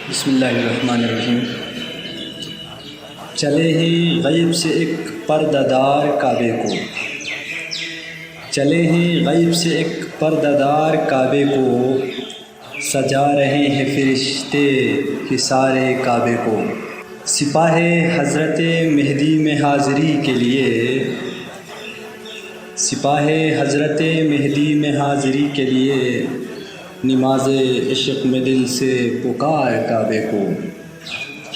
بسم اللہ الرحمن الرحیم۔ چلے ہیں غیب سے ایک پردہ دار کعبے کو، چلے ہیں غیب سے ایک پردہ دار کعبے کو، سجا رہے ہیں فرشتے حصار کعبے کو۔ سپاہ حضرت مہدی میں حاضری کے لیے، سپاہ حضرت مہدی میں حاضری کے لیے، نماز عشق میں دل سے پکار کعبے کو۔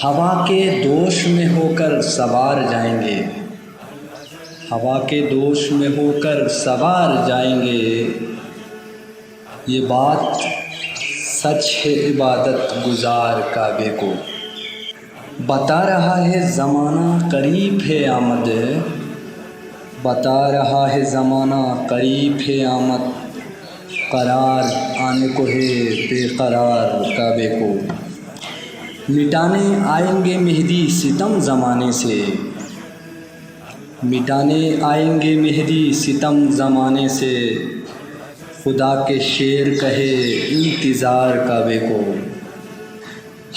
ہوا کے دوش میں ہو کر سوار جائیں گے، ہوا کے دوش میں ہو کر سوار جائیں گے، یہ بات سچ ہے عبادت گزار کعبے کو۔ بتا رہا ہے زمانہ قریب ہے آمد، بتا رہا ہے زمانہ قریب ہے آمد، قرار آنے کو ہے بے قرار کعبے کو۔ مٹانے آئیں گے مہدی ستم زمانے سے، مٹانے آئیں گے مہدی ستم زمانے سے، خدا کے شیر کہے انتظار کعبے کو۔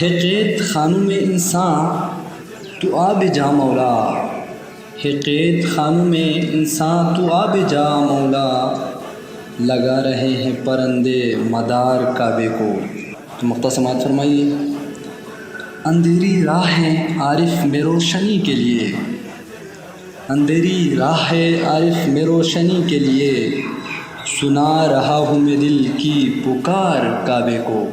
ہے قید خانوں میں انسان تو آ بجا مولا، ہے قید خانوں میں انسان تو آ بجا مولا، لگا رہے ہیں پرندے مدار کعبے کو۔ تو مقطع سماعت فرمائیے۔ اندھیری راہ ہے عارف میں روشنی کے لیے، اندھیری راہ ہے عارف میں روشنی کے لیے، سنا رہا ہوں میں دل کی پکار کعبے کو۔